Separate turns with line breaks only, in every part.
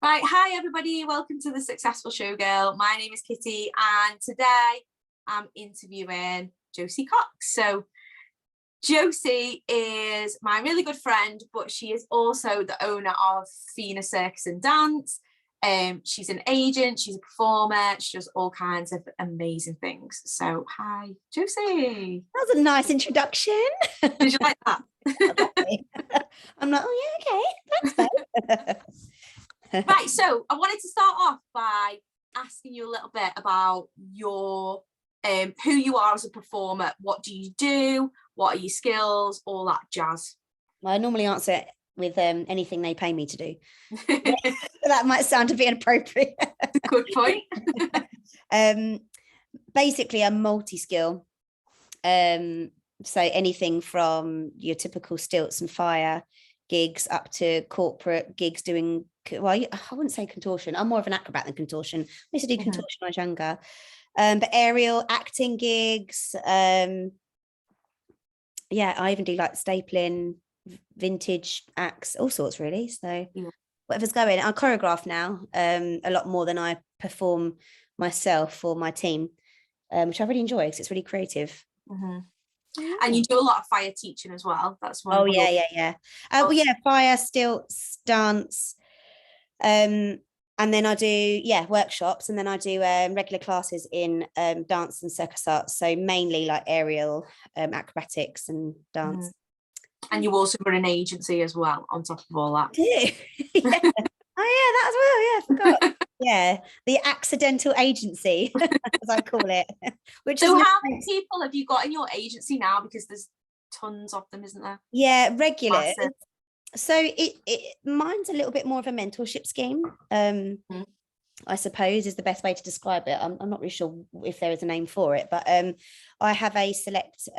Right, hi everybody, welcome to the Successful Showgirl. My name is Kitty and today I'm interviewing Josie Cox. So Josie is my really good friend, but she is also the owner of Fina Circus and Dance. She's an agent, she's a performer, she does all kinds of amazing things. So hi, Josie.
That was a nice introduction.
Did you like that?
I'm like, oh yeah, okay, thanks, babe.
Right, so I wanted to start off by asking you a little bit about your who you are as a performer. What do you do? What are your skills? All that jazz.
Well, I normally answer it with anything they pay me to do. That might sound a bit inappropriate.
Good point.
Basically, I'm multi-skill. So anything from your typical stilts and fire gigs up to corporate gigs doing, well, I wouldn't say contortion. I'm more of an acrobat than contortion. I used to do contortion when I was younger. But aerial acting gigs. Yeah, I even do like stapling, vintage acts, all sorts really. So whatever's going. I choreograph now a lot more than I perform myself for my team, which I really enjoy because it's really creative.
And you do a lot of fire teaching as well. That's one.
Oh yeah. Well, yeah, fire, stilts, dance, and then I do workshops, and then I do regular classes in dance and circus arts. So mainly like aerial, acrobatics and dance.
And you also run an agency as well on top of all that.
Yeah. Oh yeah, that as well. Yeah, I forgot. Yeah, the accidental agency, as I call it. Which
so how many people have you got in your agency now? Because there's tons of them, isn't there?
Yeah, regular. Massive. So mine's a little bit more of a mentorship scheme. I suppose is the best way to describe it. I'm not really sure if there is a name for it, but I have a select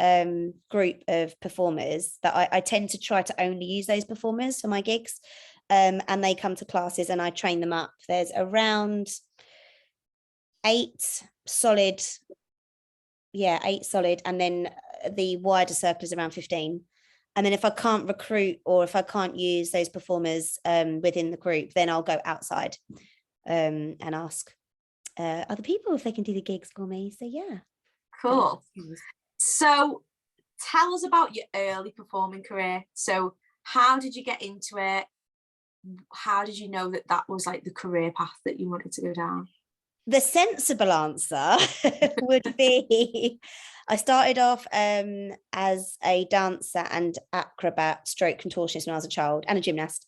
group of performers that I tend to try to only use those performers for my gigs. And they come to classes and I train them up. There's around 8 solid. And then the wider circle is around 15. And then if I can't recruit or if I can't use those performers within the group, then I'll go outside and ask other people if they can do the gigs for me. So yeah.
Cool. So tell us about your early performing career. So how did you get into it? How did you know that was like the career path that you wanted to go down?
The sensible answer would be I started off as a dancer and acrobat stroke contortionist when I was a child and a gymnast.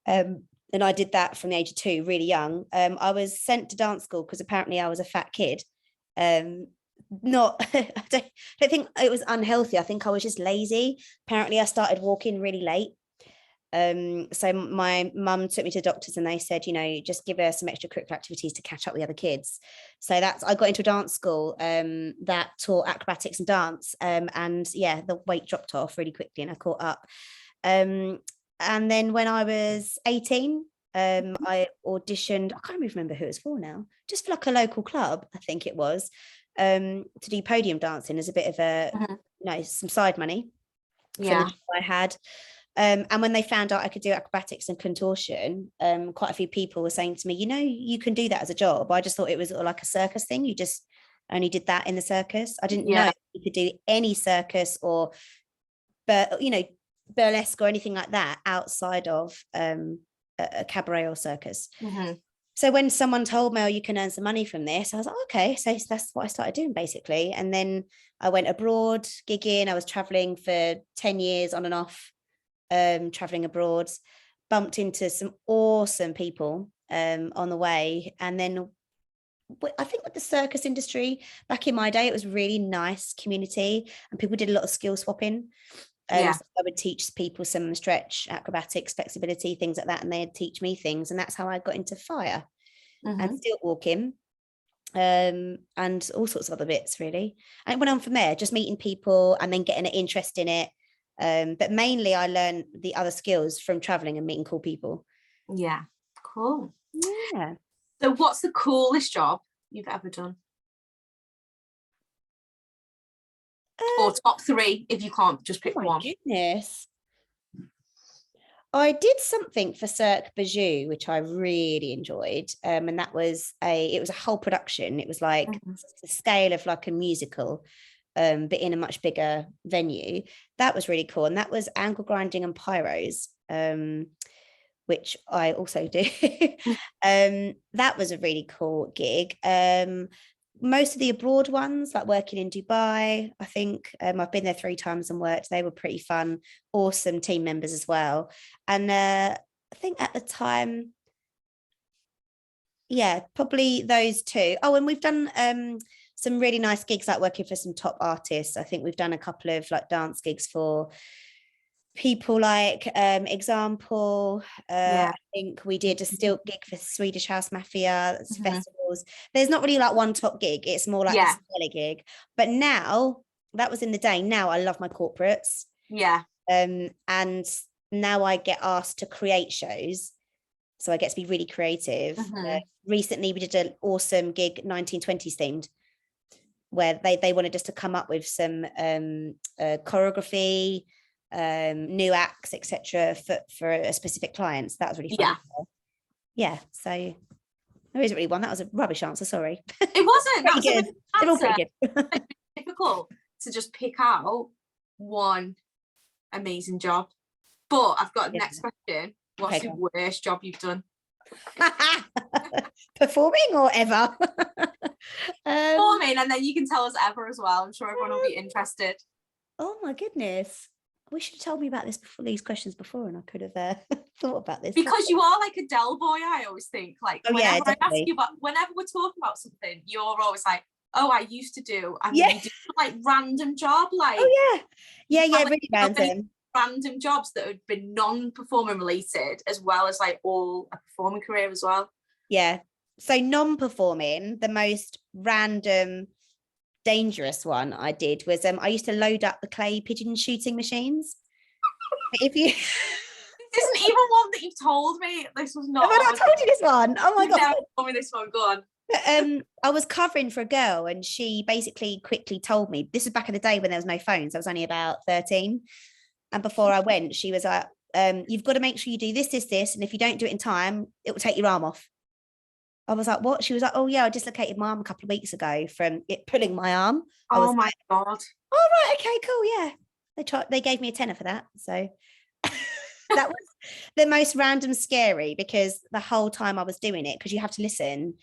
And I did that from the age of 2, really young. I was sent to dance school because apparently I was a fat kid. I don't think it was unhealthy. I think I was just lazy. Apparently I started walking really late. So my mum took me to the doctors and they said, just give her some extracurricular activities to catch up with the other kids. So I got into a dance school that taught acrobatics and dance. And yeah, the weight dropped off really quickly and I caught up. And then when I was 18, I auditioned, I can't even remember who it was for now, just for like a local club, I think it was, to do podium dancing as a bit of some side money for the job I had. And when they found out I could do acrobatics and contortion, quite a few people were saying to me, you can do that as a job. I just thought it was like a circus thing. You just only did that in the circus. I didn't know you could do any circus or, burlesque or anything like that outside of a cabaret or circus. So when someone told me, you can earn some money from this, I was like, okay. So that's what I started doing basically. And then I went abroad gigging. I was traveling for 10 years on and off. Traveling abroad, bumped into some awesome people on the way. And then I think with the circus industry back in my day, it was really nice community and people did a lot of skill swapping. So I would teach people some stretch, acrobatics, flexibility, things like that, and they'd teach me things, and that's how I got into fire and stilt walking and all sorts of other bits really. And it went on from there, just meeting people and then getting an interest in it. But mainly I learned the other skills from traveling and meeting cool people.
Yeah, cool.
Yeah.
So what's the coolest job you've ever done? Or top 3 if you can't just pick one.
Goodness. I did something for Cirque Bijou, which I really enjoyed. And that was it was a whole production. It was like the scale of like a musical, but in a much bigger venue. That was really cool. And that was angle grinding and pyros, which I also do. That was a really cool gig. Most of the abroad ones, like working in Dubai, I think I've been there 3 times and worked. They were pretty fun, awesome team members as well. And I think at the time, yeah, probably those 2. Oh, and we've done some really nice gigs, like working for some top artists. I think we've done a couple of like dance gigs for people like example. I think we did a still gig for Swedish House Mafia, festivals. There's not really like one top gig, it's more like a smaller gig. But now, that was in the day, now I love my corporates, and now I get asked to create shows, so I get to be really creative. Recently we did an awesome gig, 1920s themed, where they wanted us to come up with some choreography, new acts, etc., for a specific client. So that was really fun. So there isn't really one. That was a rubbish answer, sorry.
It wasn't. That's
good. They're all pretty good.
It's difficult to just pick out one amazing job, but I've got the next question. What's your worst job you've done?
Performing or ever?
Performing, and then you can tell us ever as well. I'm sure everyone will be interested.
Oh my goodness, we should have told me about this before, these questions before, and I could have thought about this.
Because you are like a Dell boy, I always think. Like, whenever I ask you about, whenever we're talking about something, you're always like, oh, I used to do, and you do like random job, like
really
random jobs that had been non-performing related, as well as like all a performing career as well.
So non-performing, the most random dangerous one I did was I used to load up the clay pigeon shooting machines. If you
this isn't even one that you've told me. This was not.
Have I not told you this one? Oh my god!
Never told me this one. Go on.
I was covering for a girl, and she basically quickly told me, this was back in the day when there was no phones. I was only about 13, and before I went, she was like, "You've got to make sure you do this, and if you don't do it in time, it will take your arm off." I was like, what? She was like, oh yeah, I dislocated my arm a couple of weeks ago from it pulling my arm.
Oh my god.
Oh right, okay, cool, yeah. They gave me a tenner for that. So that was the most random scary, because the whole time I was doing it, because you have to listen.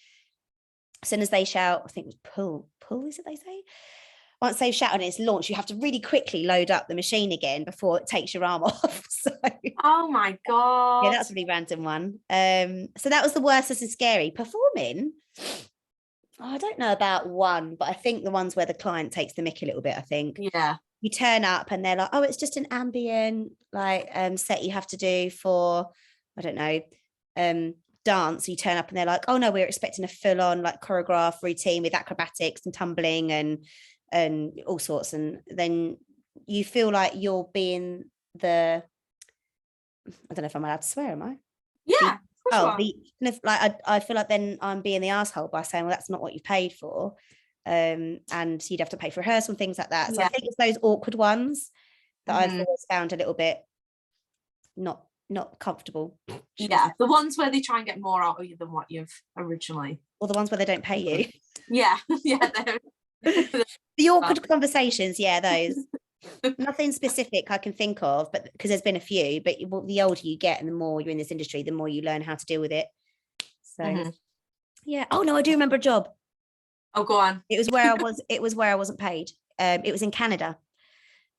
As soon as they shout, I think it was pull, is it they say? Once they've shouted and it's launched, you have to really quickly load up the machine again before it takes your arm off. So,
oh my god.
Yeah, that's a really random one. So that was the worst and scary. Performing, I don't know about one, but I think the ones where the client takes the mick a little bit, I think.
Yeah.
You turn up and they're like, oh, it's just an ambient like set you have to do for, I don't know, dance. You turn up and they're like, oh no, we're expecting a full-on like choreograph routine with acrobatics and tumbling and all sorts, and then you feel like you're being the, I don't know if I'm allowed to swear, am I?
Yeah.
I feel like then I'm being the asshole by saying, well, that's not what you paid for, and you'd have to pay for rehearsal and things like that. So I think it's those awkward ones that I've always found a little bit not comfortable.
Yeah, the ones where they try and get more out of you than what you've originally,
or the ones where they don't pay you.
Yeah.
The awkward conversations, those. Nothing specific I can think of, but because there's been a few, but the older you get and the more you're in this industry, the more you learn how to deal with it. So oh no, I do remember a job.
Oh, go on.
It was where I wasn't paid. It was in Canada.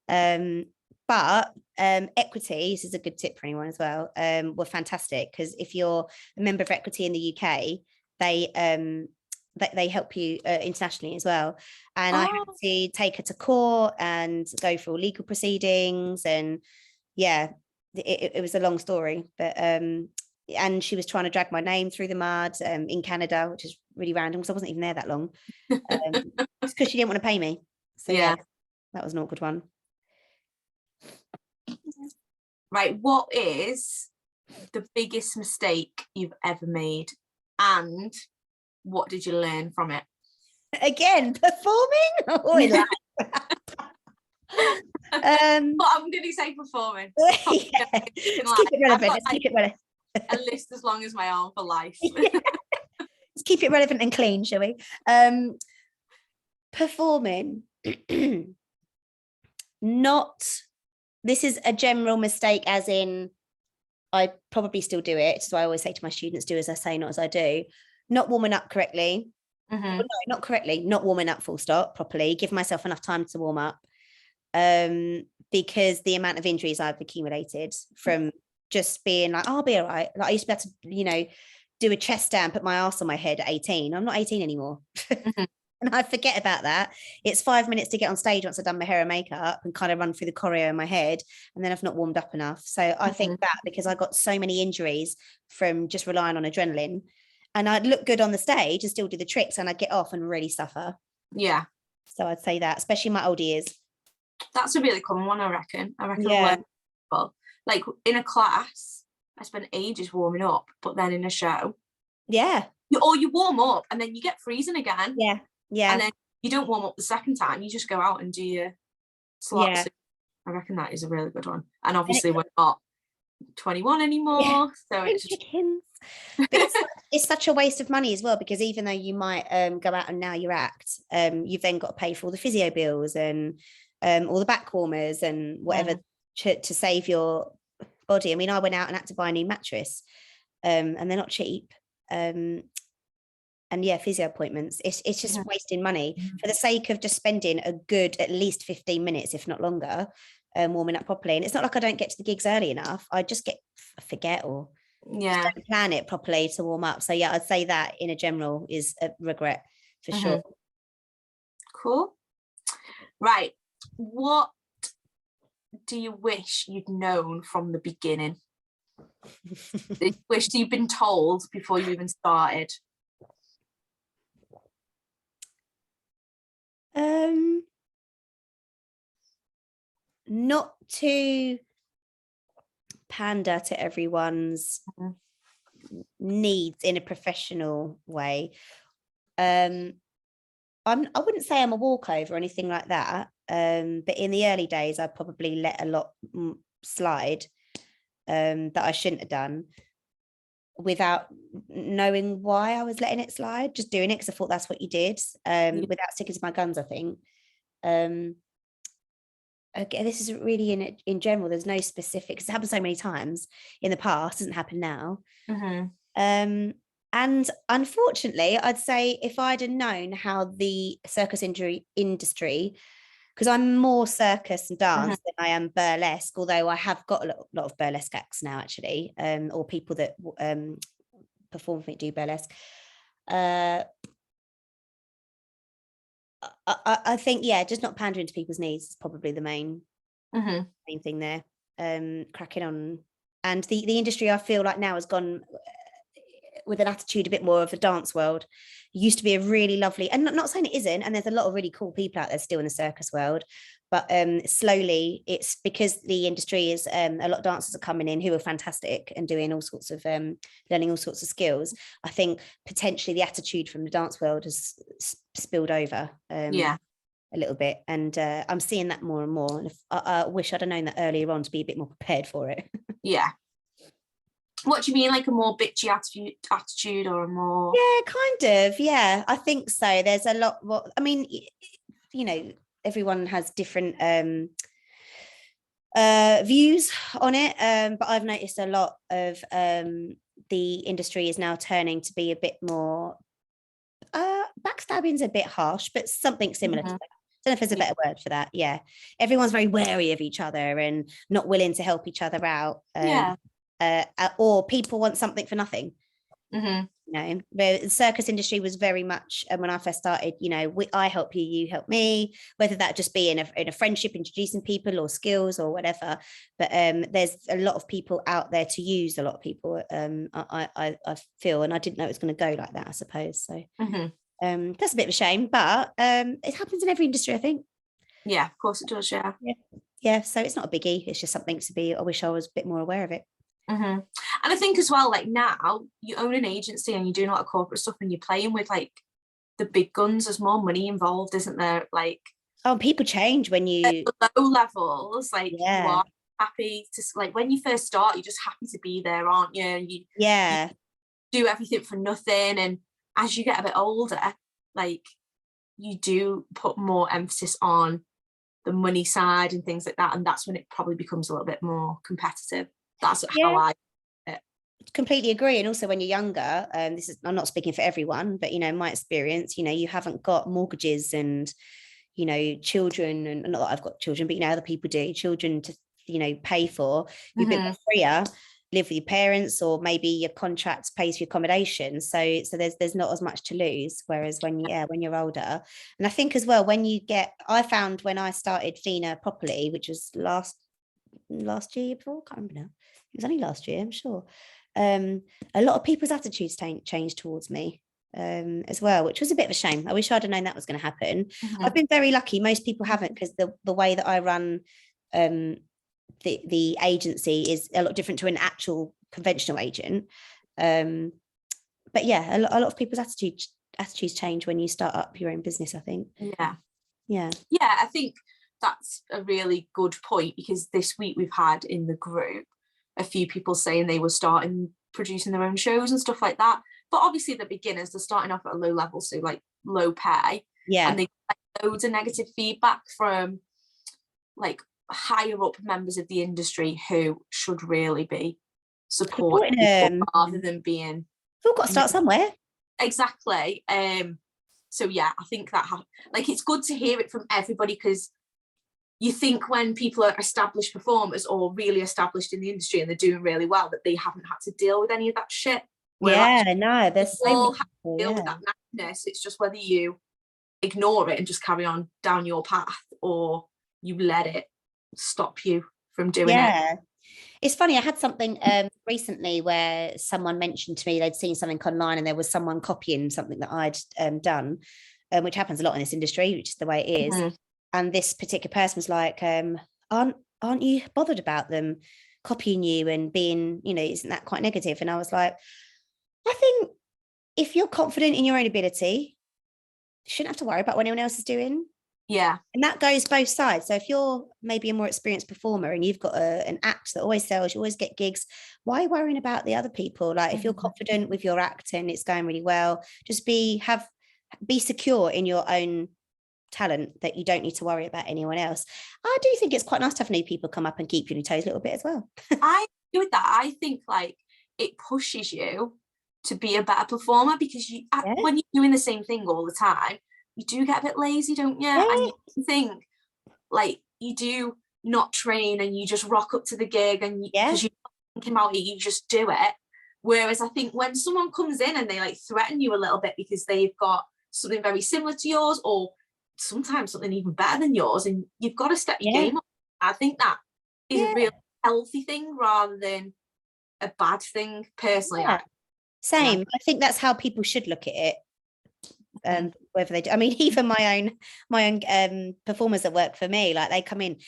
But Equity, this is a good tip for anyone as well, were fantastic, because if you're a member of Equity in the UK, they help you internationally as well. And I had to take her to court and go through legal proceedings, and it was a long story, but and she was trying to drag my name through the mud in Canada, which is really random because I wasn't even there that long. It's because she didn't want to pay me. So that was an awkward one.
Right, what is the biggest mistake you've ever made, and what did you learn from it?
Again, performing?
But I'm going to say performing.
Yeah. Keep it relevant. Let's keep it relevant.
A list as long as my arm for life.
Yeah. Let's keep it relevant and clean, shall we? Performing. This is a general mistake, as in I probably still do it. So I always say to my students, do as I say, not as I do. Not warming up correctly.
Mm-hmm.
No, not correctly. Not warming up full stop properly. Give myself enough time to warm up. Because the amount of injuries I've accumulated from just being like, oh, I'll be all right. Like I used to be able to, you know, do a chest down, put my arse on my head at 18. I'm not 18 anymore.
Mm-hmm.
And I forget about that. It's 5 minutes to get on stage once I've done my hair and makeup and kind of run through the choreo in my head. And then I've not warmed up enough. So I think that because I got so many injuries from just relying on adrenaline, and I'd look good on the stage and still do the tricks, and I'd get off and really suffer.
Yeah.
So I'd say that, especially my older years.
That's a really common one, I reckon.
Yeah.
Like in a class, I spent ages warming up, but then in a show,
yeah,
you warm up and then you get freezing again.
Yeah.
And then you don't warm up the second time, you just go out and do your slots.
Yeah.
I reckon that is a really good one. And obviously we're not 21 anymore, so it's just...
But it's such a waste of money as well, because even though you might go out and now you act, you've then got to pay for all the physio bills and all the back warmers and whatever to save your body. I mean, I went out and had to buy a new mattress, and they're not cheap. And yeah, physio appointments. It's just wasting money for the sake of just spending a good at least 15 minutes, if not longer, warming up properly. And it's not like I don't get to the gigs early enough. I just forget or don't plan it properly to warm up. So yeah, I'd say that in a general is a regret for sure.
Cool. Right. What do you wish you'd known from the beginning? Wish you'd been told before you even started? Not
to pander to everyone's needs in a professional way. I wouldn't say I'm a walkover or anything like that, but in the early days I probably let a lot slide that I shouldn't have done, without knowing why I was letting it slide, just doing it because I thought that's what you did, without sticking to my guns, I think. Okay, this is really in general, there's no specifics. It's happened so many times in the past, doesn't happen now. And unfortunately, I'd say if I'd have known how the circus industry, because I'm more circus and dance than I am burlesque, although I have got a lot of burlesque acts now, actually, or people that perform for me do burlesque. I think, yeah, just not pandering to people's needs is probably the main thing there. Cracking on. And the industry, I feel like now has gone with an attitude a bit more of a dance world. It used to be a really lovely, and not saying it isn't, and there's a lot of really cool people out there still in the circus world, but slowly it's because the industry is a lot of dancers are coming in who are fantastic and doing all sorts of learning all sorts of skills. I think potentially the attitude from the dance world has spilled over a little bit, and I'm seeing that more and more, and I wish I'd have known that earlier on to be a bit more prepared for it. Yeah.
What do you mean, like a more bitchy attitude or a more...
Yeah, kind of. Yeah, I think so. There's a lot. I mean, you know, everyone has different views on it, but I've noticed a lot of the industry is now turning to be a bit more... backstabbing's a bit harsh, but something similar to that. I don't know if there's a better word for that. Yeah, everyone's very wary of each other and not willing to help each other out. Or people want something for nothing. You know, the circus industry was very much, when I first started, you know, I help you, you help me, whether that just be in a friendship, introducing people or skills or whatever. But there's a lot of people out there to use a lot of people. I feel, and I didn't know it was going to go like that, I suppose. So that's a bit of a shame, but it happens in every industry, I think.
Yeah, of course it does.
Yeah. So it's not a biggie. It's just something to be. I wish I was a bit more aware of it.
And I think as well, like now you own an agency and you're doing a lot of corporate stuff and you're playing with like the big guns. There's more money involved, isn't there? Like
Oh, people change when you
at the low levels, like you
yeah
are happy to, like when you first start, you're just happy to be there, aren't you? You do everything for nothing, and as you get a bit older, like you do put more emphasis on the money side and things like that, and that's when it probably becomes a little bit more competitive. That's how I
completely agree. And also when you're younger, this is, I'm not speaking for everyone, but in my experience, you haven't got mortgages and children, and not that I've got children, but other people do, children to pay for. You're a bit more freer, live with your parents, or maybe your contract pays for your accommodation, so there's not as much to lose. Whereas when you're older, and I think as well, I found when I started FINA properly, which was last year before, I can't remember now, it was only last year, I'm sure, a lot of people's attitudes changed towards me as well, which was a bit of a shame. I wish I'd have known that was going to happen. I've been very lucky. Most people haven't, because the way that I run the agency is a lot different to an actual conventional agent. But yeah, a lot of people's attitudes change when you start up your own business, I think. Yeah,
I think that's a really good point, because this week we've had in the group a few people saying they were starting producing their own shows and stuff like that, but obviously the beginners, they're starting off at a low level, so like low pay, and they get loads of negative feedback from like higher up members of the industry who should really be supporting people rather than being,
we've got to start somewhere.
Exactly. So yeah, I think that like it's good to hear it from everybody, because you think when people are established performers or really established in the industry and they're doing really well, that they haven't had to deal with any of that shit.
There's
all have to deal with that madness. It's just whether you ignore it and just carry on down your path, or you let it stop you from doing it.
It's funny, I had something recently where someone mentioned to me they'd seen something online and there was someone copying something that I'd done, which happens a lot in this industry, which is the way it is. And this particular person was like, aren't you bothered about them copying you and being, isn't that quite negative? And I was like, I think if you're confident in your own ability, you shouldn't have to worry about what anyone else is doing.
Yeah.
And that goes both sides. So if you're maybe a more experienced performer and you've got an act that always sells, you always get gigs, why are you worrying about the other people? Like if you're confident with your act and it's going really well, just be secure in your own talent, that you don't need to worry about anyone else. I do think it's quite nice to have new people come up and keep you on your toes a little bit as well.
I agree with that. I think like it pushes you to be a better performer, because when you're doing the same thing all the time, you do get a bit lazy, don't you? And you think like you do not train and you just rock up to the gig, and because you're not thinking about it, you just do it. Whereas I think when someone comes in and they like threaten you a little bit because they've got something very similar to yours, or sometimes something even better than yours, and you've got to step your game up. I think that is a real healthy thing rather than a bad thing, personally.
Same. I think that's how people should look at it. Whether they do, I mean, even my own performers that work for me, like they come in,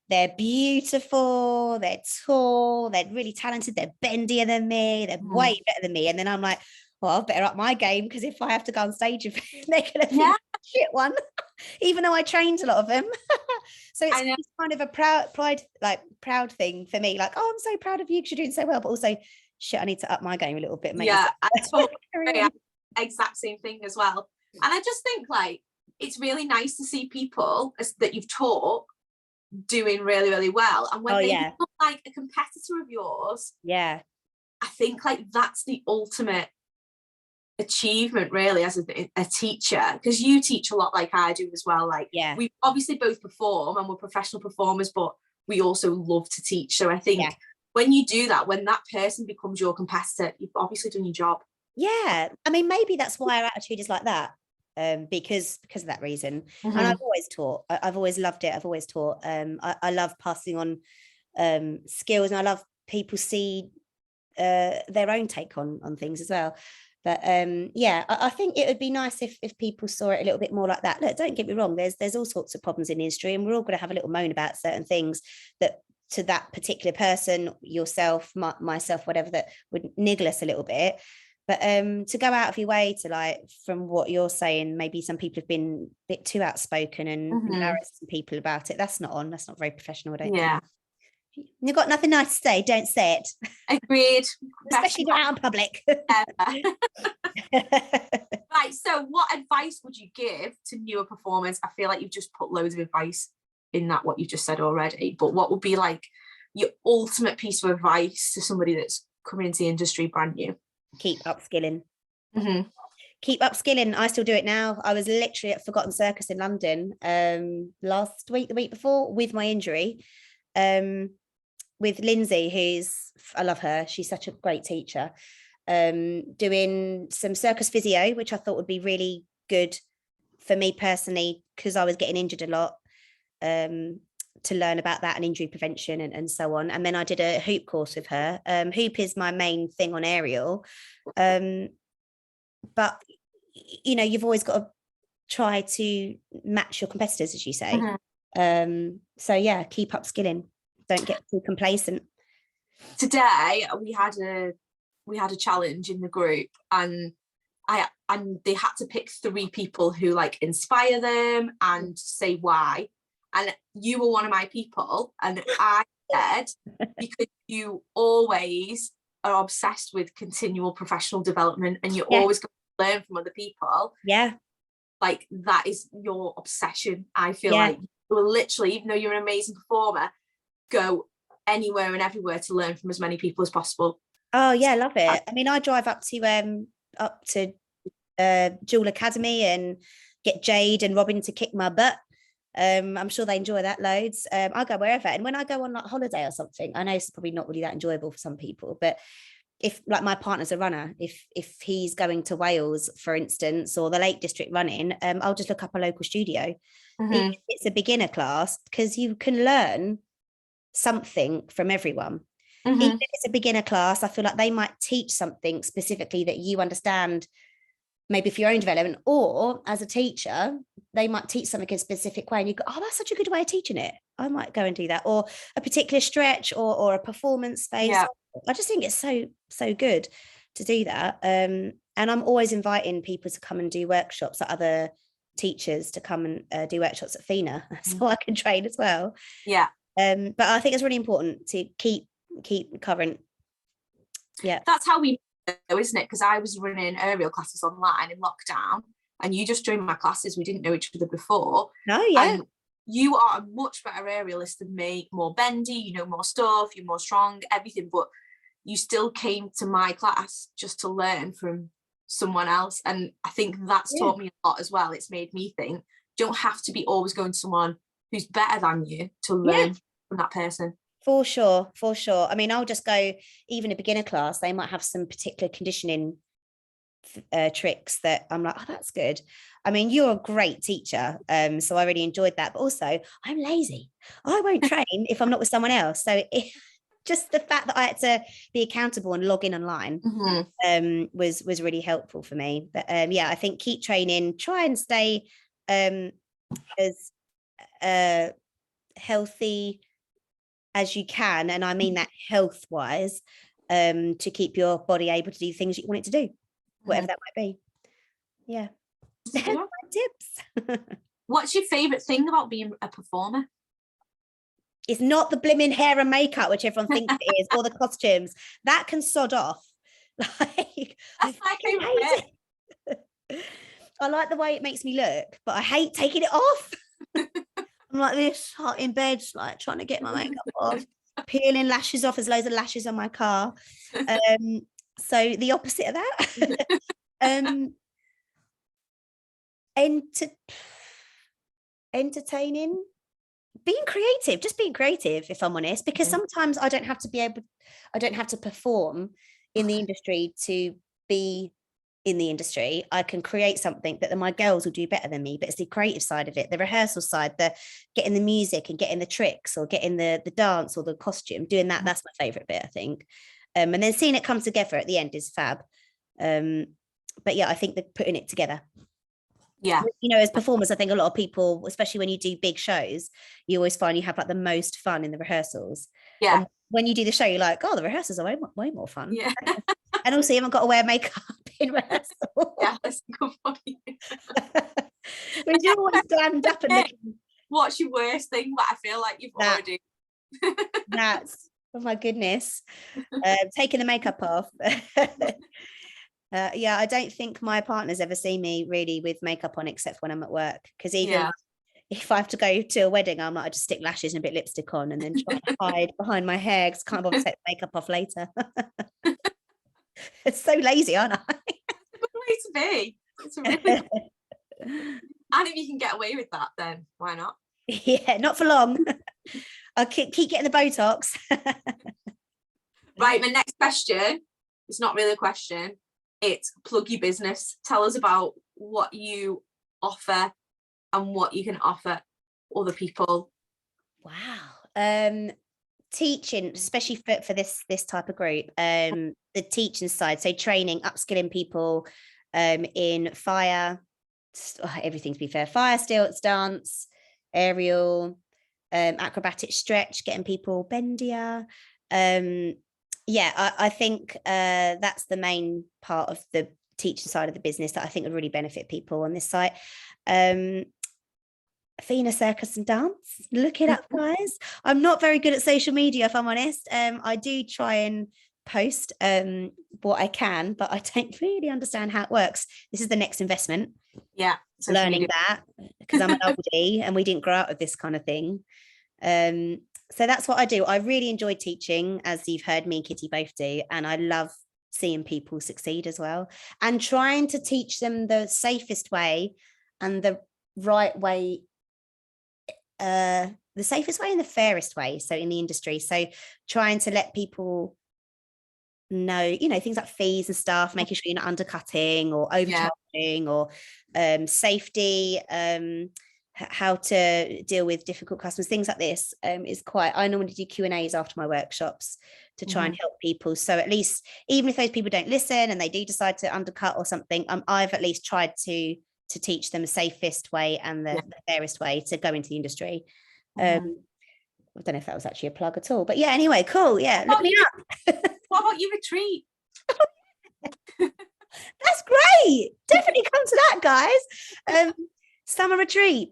they're beautiful, they're tall, they're really talented, they're bendier than me, they're way better than me, and then I'm like, well, I better up my game, because if I have to go on stage, they're gonna think shit one, even though I trained a lot of them. So it's kind of a proud thing for me, like, oh, I'm so proud of you because you're doing so well, but also shit, I need to up my game a little bit.
I totally agree. Exact same thing as well. And I just think like it's really nice to see people that you've taught doing really, really well, and when they become like a competitor of yours, I think like that's the ultimate achievement really as a teacher, because you teach a lot like I do as well. Like we obviously both perform and we're professional performers, but we also love to teach. So I think when you do that, when that person becomes your competitor, you've obviously done your job.
I mean, maybe that's why our attitude is like that, because of that reason. And I've always taught. I've always loved it. I've always taught. I love passing on skills, and I love people see their own take on things as well. But I think it would be nice if people saw it a little bit more like that. Look, don't get me wrong, there's all sorts of problems in the industry, and we're all going to have a little moan about certain things that to that particular person, yourself, myself, whatever, that would niggle us a little bit. But to go out of your way to, like, from what you're saying, maybe some people have been a bit too outspoken and embarrassing people about it. That's not very professional, I don't think. You've got nothing nice to say, don't say it.
Agreed.
Especially not out in public.
Right, so what advice would you give to newer performers? I feel like you've just put loads of advice in that, what you just said already, but what would be like your ultimate piece of advice to somebody that's coming into the industry brand new?
Keep upskilling. Keep upskilling. I still do it now. I was literally at Forgotten Circus in London the week before, with my injury, with Lindsay, I love her, she's such a great teacher, doing some circus physio, which I thought would be really good for me personally, because I was getting injured a lot, to learn about that and injury prevention and so on. And then I did a hoop course with her. Hoop is my main thing on aerial, but you've always got to try to match your competitors, as you say. So yeah, keep upskilling, don't get too complacent.
Today we had a challenge in the group, and they had to pick 3 people who like inspire them and say why. And you were one of my people, and I said, because you always are obsessed with continual professional development, and you're always going to learn from other people. Like, that is your obsession. I feel like you will literally, even though you're an amazing performer, go anywhere and everywhere to learn from as many people as possible.
Oh yeah, I love it. I mean, I drive up to Jewel Academy and get Jade and Robin to kick my butt. I'm sure they enjoy that loads. I go wherever, and when I go on like holiday or something, I know it's probably not really that enjoyable for some people, but if, like, my partner's a runner, if he's going to Wales, for instance, or the Lake District running, I'll just look up a local studio. Even if it's a beginner class, because you can learn something from everyone. Even if it's a beginner class, I feel like they might teach something specifically that you understand, maybe for your own development, or as a teacher, they might teach something in a specific way and you go, oh, that's such a good way of teaching it. I might go and do that. Or a particular stretch or a performance phase. I just think it's so good to do that. And I'm always inviting people to come and do workshops, at other teachers to come and do workshops at FINA, so I can train as well. But I think it's really important to keep current.
That's how we know, isn't it? Because I was running aerial classes online in lockdown, and you just joined my classes. We didn't know each other before. And you are a much better aerialist than me, more bendy, you know more stuff, you're more strong, everything, but you still came to my class just to learn from someone else. And I think that's taught me a lot as well. It's made me think, you don't have to be always going to someone who's better than you to learn from that person. For sure.
I mean, I'll just go, even a beginner class, they might have some particular conditioning tricks that I'm like, oh, that's good. I mean, you're a great teacher, so I really enjoyed that. But also, I'm lazy. I won't train if I'm not with someone else. So just the fact that I had to be accountable and log in online was really helpful for me. But I think keep training, try and stay as healthy as you can, and I mean that health wise, to keep your body able to do things you want it to do, whatever that might be. Tips.
What's your favorite thing about being a performer?
It's not the blimmin' hair and makeup, which everyone thinks it is, or the costumes. That can sod off. Like,
that's my favorite bit.
I like the way it makes me look, but I hate taking it off. I'm like this, hot in bed, like trying to get my makeup off, peeling lashes off. There's loads of lashes on my car. So the opposite of that. Entertaining, just being creative, if I'm honest, because sometimes I don't have to perform in the industry to be in the industry. I can create something that my girls will do better than me, but it's the creative side of it, the rehearsal side, the getting the music and getting the tricks or getting the dance or the costume, doing that. That's my favorite bit, I think. And then seeing it come together at the end is fab. But I think that putting it together. As performers, I think a lot of people, especially when you do big shows, you always find you have like the most fun in the rehearsals. And when you do the show, you're like, oh, the rehearsals are way more fun. And also you haven't got to wear makeup in rehearsal.
Yeah, that's good for you.
We're always glammed up and looking.
What's your worst thing? But I feel like you've already.
That's, oh my goodness, taking the makeup off. Yeah, I don't think my partner's ever seen me really with makeup on except when I'm at work, because even if I have to go to a wedding, I might just stick lashes and a bit of lipstick on and then try to hide behind my hair because I can't bother to take the makeup off later. It's so lazy, aren't I?
It's a good way to be. It's a really and if you can get away with that, then why not?
Yeah, not for long. I'll keep getting the Botox.
Right, my next question, it's not really a question, it's plug your business. Tell us about what you offer and what you can offer other people.
Wow. Teaching, especially for this type of group, the teaching side, so training, upskilling people in fire, everything to be fair, fire, stilts, dance, aerial, acrobatic stretch, getting people bendier. I think that's the main part of the teaching side of the business that I think would really benefit people on this site. Athena Circus and Dance, look it up, guys. I'm not very good at social media, if I'm honest. I do try and post what I can, but I don't really understand how it works. This is the next investment.
Yeah,
learning that, because I'm an oldie and we didn't grow up with this kind of thing. So that's what I do. I really enjoy teaching, as you've heard me and Kitty both do, and I love seeing people succeed as well, and trying to teach them the safest way and the right way, the safest way and the fairest way, so in the industry. So trying to let people know, things like fees and stuff, making sure you're not undercutting or overcharging, or safety, how to deal with difficult customers, things like this. Is quite, I normally do Q&As after my workshops to try and help people. So at least, even if those people don't listen and they do decide to undercut or something, I've at least tried to teach them the safest way and the fairest way to go into the industry. I don't know if that was actually a plug at all, but yeah, anyway, cool. Yeah, look me up.
What about your retreat?
That's great. Definitely come to that, guys. Summer retreat.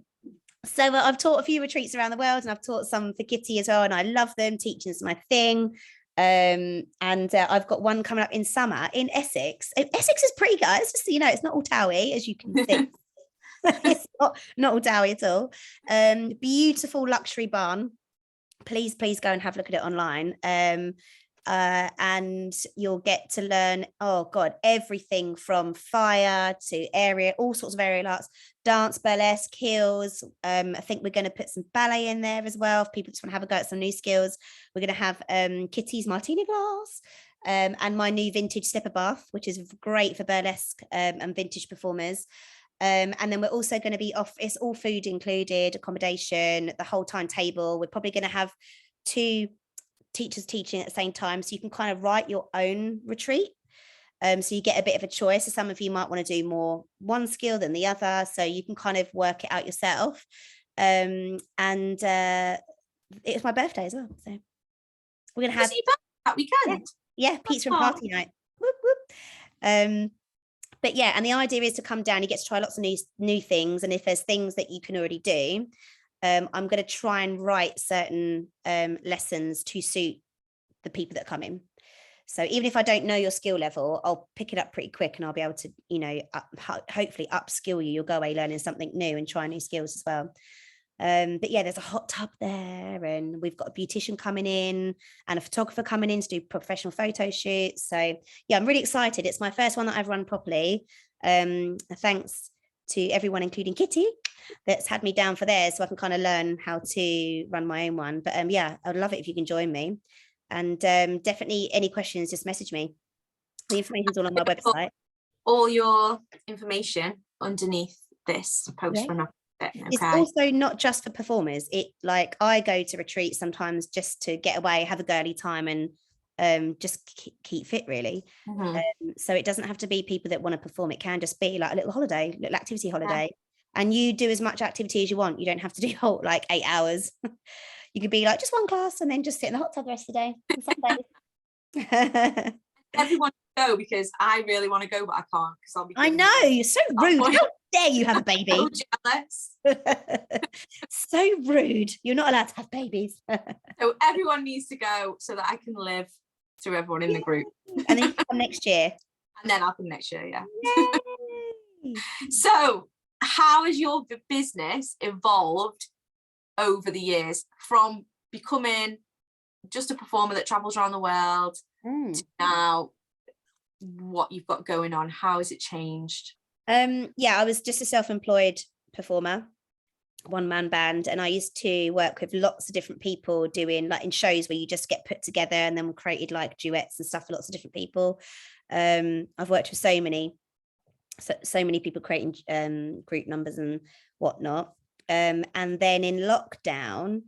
So I've taught a few retreats around the world, and I've taught some for Kitty as well, and I love them. Teaching is my thing. And I've got one coming up in summer in Essex. Essex is pretty, guys, just so you know, it's not all towy, as you can see. It's not all towy at all. Beautiful luxury barn. Please go and have a look at it online. And you'll get to learn, everything from fire to area, all sorts of aerial arts, dance, burlesque, heels. I think we're going to put some ballet in there as well if people just want to have a go at some new skills. We're going to have Kitty's martini glass, and my new vintage slipper bath, which is great for burlesque and vintage performers. And then we're also going to be off, it's all food included, accommodation, the whole timetable. We're probably going to have 2 teachers teaching at the same time, so you can kind of write your own retreat. So you get a bit of a choice. So some of you might want to do more one skill than the other, so you can kind of work it out yourself. And it's my birthday as well, so we're gonna have
that weekend.
Yeah, pizza and party night. Whoop, whoop. But yeah, and the idea is to come down, you get to try lots of new things, and if there's things that you can already do, I'm going to try and write certain lessons to suit the people that come in. So even if I don't know your skill level, I'll pick it up pretty quick, and I'll be able to, hopefully upskill you. You'll go away learning something new and try new skills as well. But yeah, there's a hot tub there, and we've got a beautician coming in and a photographer coming in to do professional photo shoots. So yeah, I'm really excited. It's my first one that I've run properly. Thanks to everyone, including Kitty, that's had me down for theirs, so I can kind of learn how to run my own one. But yeah, I'd love it if you can join me. And definitely any questions, just message me. The information's all on my website.
All your information underneath this post.
Yeah. It's also not just for performers. I go to retreats sometimes just to get away, have a girly time, and just keep fit, really. So it doesn't have to be people that want to perform. It can just be like a little holiday, little activity holiday. And you do as much activity as you want. You don't have to do whole 8 hours. You could be like just one class and then just sit in the hot tub the rest of the day on Sunday.
everyone go, because I really want to go, but I can't because I'll be.
I know, you're so rude. How dare you have a baby?
So jealous.
So rude. You're not allowed to have babies.
So everyone needs to go so that I can live through everyone in the group.
And then you come next year.
And then I'll come next year, yeah.
Yay.
So how has your business evolved over the years, from becoming just a performer that travels around the world to now what you've got going on? How has it changed?
Yeah, I was just a self-employed performer, one-man band, and I used to work with lots of different people doing like in shows where you just get put together, and then we created like duets and stuff for lots of different people. I've worked with so many people creating group numbers and whatnot. And then in lockdown,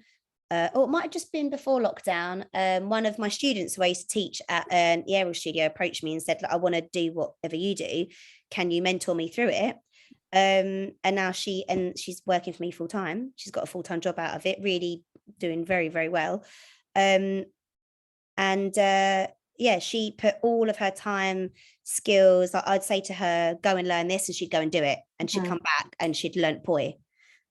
or it might have just been before lockdown, one of my students who I used to teach at the aerial studio approached me and said, I want to do whatever you do. Can you mentor me through it? And now she's working for me full time. She's got a full-time job out of it, really doing very, very well. Yeah, she put all of her time, skills. I'd say to her, go and learn this, and she'd go and do it, and she'd come back and she'd learn poi.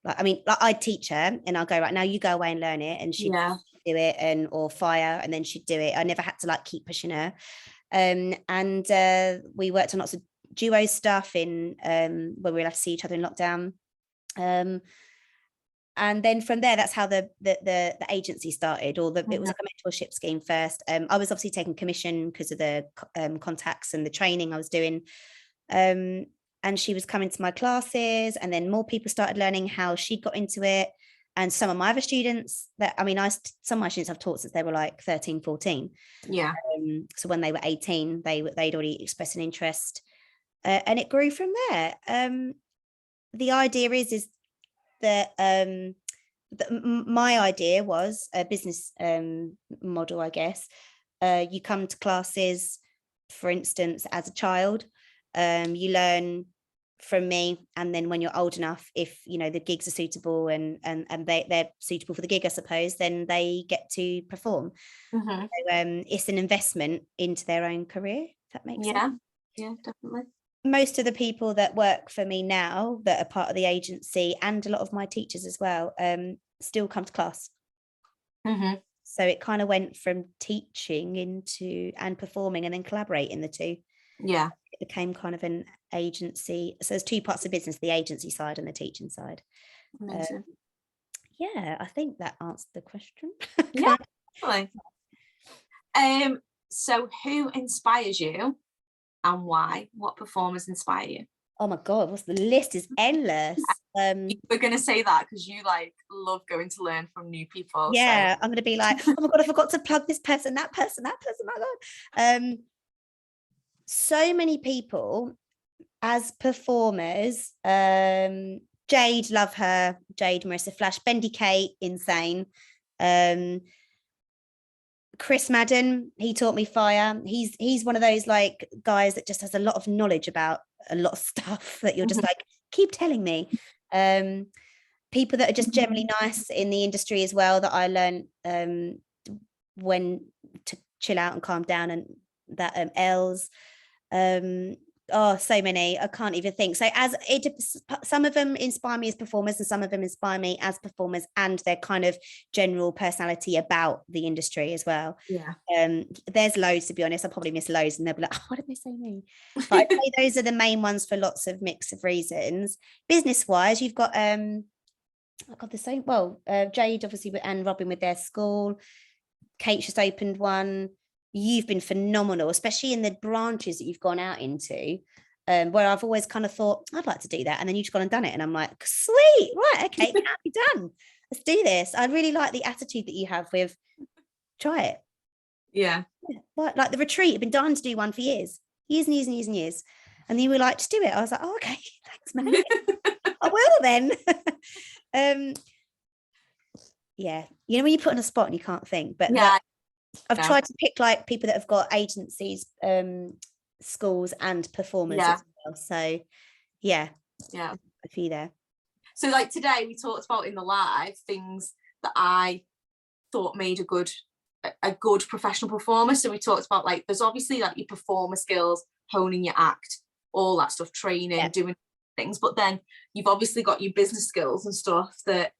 I'd teach her and I'll go, right, now you go away and learn it, and she'd do it, or fire, and then she'd do it. I never had to like keep pushing her. We worked on lots of duo stuff in when we were allowed to see each other in lockdown. And then from there, that's how the agency started, or it was like a mentorship scheme first. I was obviously taking commission because of the contacts and the training I was doing. And she was coming to my classes, and then more people started learning how she got into it. And some of my other students some of my students I've taught since they were like 13, 14. Yeah. So when they were 18, they'd already expressed an interest, and it grew from there. The idea is that my idea was a business model, I guess. You come to classes, for instance, as a child, you learn from me, and then when you're old enough, if the gigs are suitable and they're suitable for the gig, I suppose, then they get to perform. So, it's an investment into their own career, if that makes sense.
Yeah, definitely. Most
of the people that work for me now that are part of the agency, and a lot of my teachers as well, still come to class. So it kind of went from teaching into and performing, and then collaborating the two. Yeah, it became kind of an agency. So there's two parts of business: the agency side and the teaching side. Yeah, I think that answered the question.
Yeah, definitely. So who inspires you? And why? What performers inspire you?
Oh my God, the list is endless.
We're going to say that because you love going to learn from new people.
Yeah, so. I'm going to be like, oh my God, I forgot to plug this person, that person, my God. So many people as performers. Jade, love her. Jade, Marissa Flash, Bendy Kate, insane. Chris Madden, he taught me fire. He's one of those guys that just has a lot of knowledge about a lot of stuff that you're just keep telling me. People that are just generally nice in the industry as well, that I learned when to chill out and calm down, and that Els. So many, I can't even think. So some of them inspire me as performers, and some of them inspire me as performers and their kind of general personality about the industry as well. Yeah. There's loads, to be honest. I'll probably miss loads, and they'll be like, oh, what did they say me? But I'd say those are the main ones for lots of mix of reasons. Business wise, you've got Jade obviously, and Robin with their school. Kate just opened one. You've been phenomenal, especially in the branches that you've gone out into, where I've always kind of thought, I'd like to do that. And then you've gone and done it. And I'm like, sweet, right, okay, it can be done. Let's do this. I really like the attitude that you have with, try it. Yeah. Like the retreat, I've been dying to do one for years. And years. And you were like, just do it. I was like, oh, okay, thanks, man. I will then. Yeah. When you put on a spot and you can't think, but yeah. I've tried to pick people that have got agencies, schools and performers as well. So yeah, a few there.
So today we talked about in the live things that I thought made a good a good professional performer. So we talked about like, there's obviously like your performer skills, honing your act, all that stuff, training, doing things, but then you've obviously got your business skills and stuff that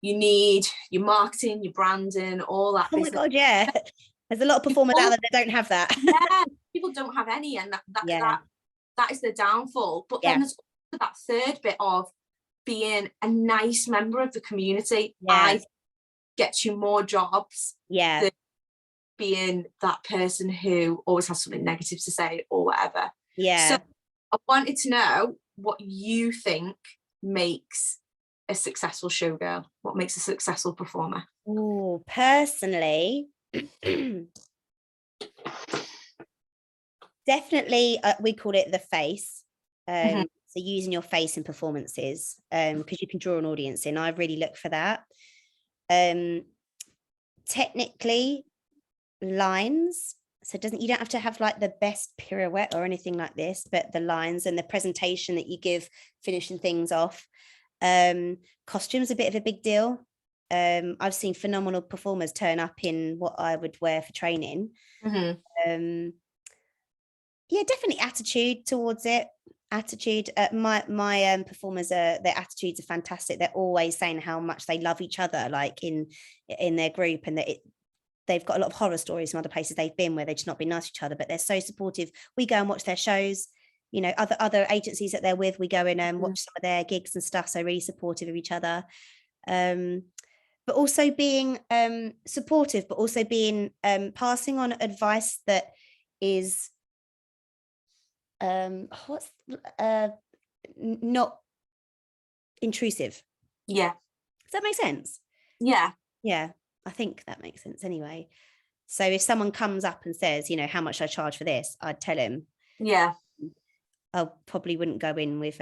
you need, your marketing, your branding, all that.
Oh my God, yeah. There's a lot of performers out there that don't have that.
Yeah, people don't have any, and that is the downfall. But then there's also that third bit of being a nice member of the community. I get you more jobs than being that person who always has something negative to say or whatever. So I wanted to know what you think makes a successful showgirl, what makes a successful performer.
Oh, personally, definitely we call it the face. So using your face in performances, because you can draw an audience in. I really look for that. Technically, lines. So you don't have to have like the best pirouette or anything like this, but the lines and the presentation that you give, finishing things off. Costume's a bit of a big deal. I've seen phenomenal performers turn up in what I would wear for training. Definitely attitude towards it. My performers, their attitudes are fantastic. They're always saying how much they love each other, like in their group, and that they've got a lot of horror stories from other places they've been where they've just not been nice to each other, but they're so supportive. We go and watch their shows, you know, other agencies that they're with, we go in and watch some of their gigs and stuff, so really supportive of each other. But also being supportive, but also being passing on advice that is not intrusive. Does that make sense? I think that makes sense anyway. So if someone comes up and says, you know, how much I charge for this, I'd tell him. I probably wouldn't go in with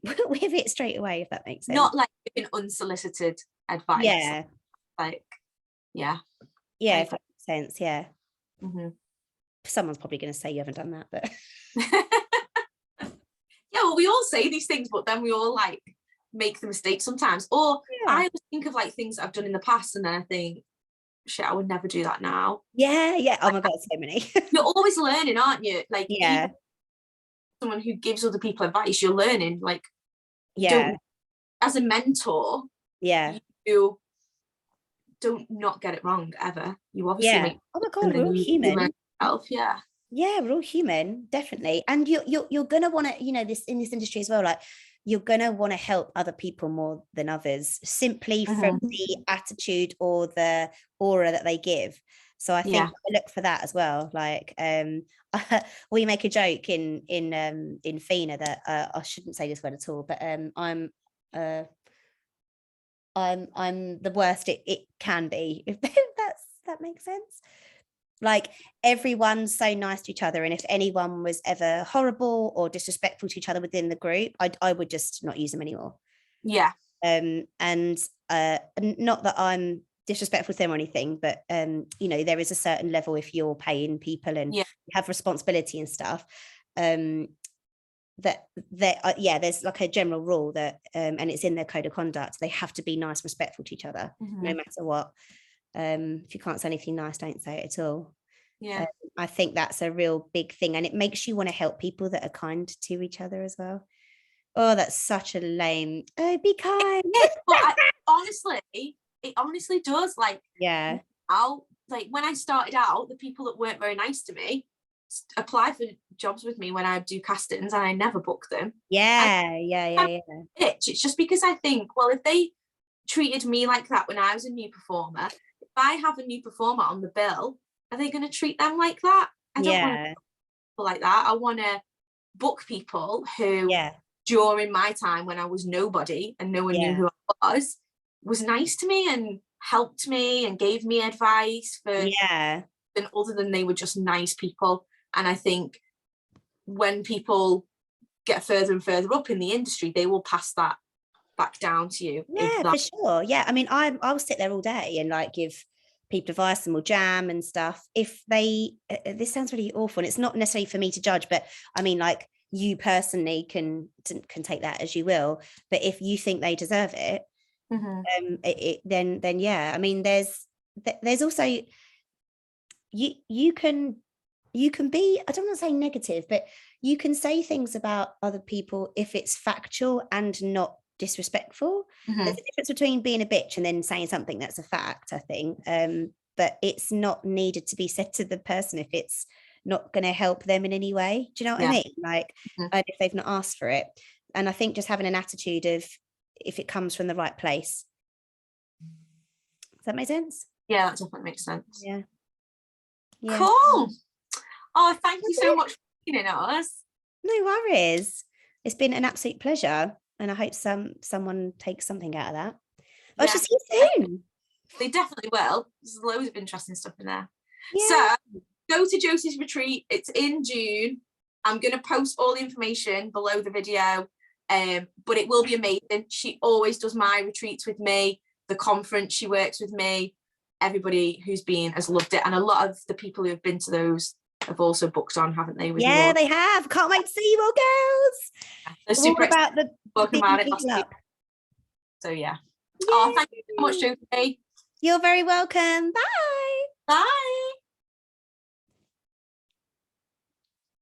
with it straight away, if that makes sense.
Not like giving unsolicited advice. If that makes sense. Someone's probably going to say you haven't done that, but well, we all say these things, but then we all like make the mistake sometimes. Or I always think of like things I've done in the past, and then I think, shit, I would never do that now.
Oh my God, so many.
You're always learning, aren't you? Like, even someone who gives other people advice, you're learning. Like, as a mentor, you don't not get it wrong ever. You obviously make.
Oh my God, we're all human.
We're
all human, definitely. And you're gonna want to, you know, this in this industry as well, like you're gonna want to help other people more than others, simply from the attitude or the aura that they give. So I think I look for that as well. Like we make a joke in FINA that I shouldn't say this word at all, but I'm the worst it can be, if that makes sense. Like, everyone's so nice to each other, and if anyone was ever horrible or disrespectful to each other within the group, I would just not use them anymore. And not that I'm disrespectful to them or anything, but you know, there is a certain level, if you're paying people and you have responsibility and stuff, that there's like a general rule that and it's in their code of conduct, they have to be nice, respectful to each other, no matter what. If you can't say anything nice, don't say it at all. I think that's a real big thing, and it makes you want to help people that are kind to each other as well. Oh, that's such a lame, be kind.
But it honestly does. Like, I'll, like, when I started out, the people that weren't very nice to me apply for jobs with me when I do castings, and I never book them. It's just because I think, well, if they treated me like that when I was a new performer, if I have a new performer on the bill, are they going to treat them like that? I don't want to people like that. I want to book people who during my time when I was nobody and no one knew who I was nice to me and helped me and gave me advice for and other than they were just nice people. And I think when people get further and further up in the industry, they will pass that back down to you.
For sure. I mean, I'll sit there all day and like give people advice, and we'll jam and stuff. If they this sounds really awful, and it's not necessarily for me to judge, but I mean, like, you personally can take that as you will, but if you think they deserve it, then I mean, there's there's also you can be, I don't want to say negative, but you can say things about other people if it's factual and not disrespectful. There's a difference between being a bitch and then saying something that's a fact, I think. But it's not needed to be said to the person if it's not going to help them in any way. Do you know what I mean? Like, if they've not asked for it. And I think just having an attitude of, if it comes from the right place. Does that make sense?
Yeah, that definitely makes sense.
Yeah.
Cool. Oh, thank you so much for being in us.
No worries. It's been an absolute pleasure, and I hope someone takes something out of that. I shall see you soon.
They definitely will. There's loads of interesting stuff in there.
Yeah.
So go to Josie's retreat. It's in June. I'm going to post all the information below the video, but it will be amazing. She always does my retreats with me. The conference, she works with me. Everybody who's been has loved it, and a lot of the people who have been to those have also booked on, haven't they? With
yeah, they have. Can't wait to see you all, girls.
They're super
about the
about it last week. So yeah. Oh, thank you so much, Josie.
You're very welcome. Bye.
Bye.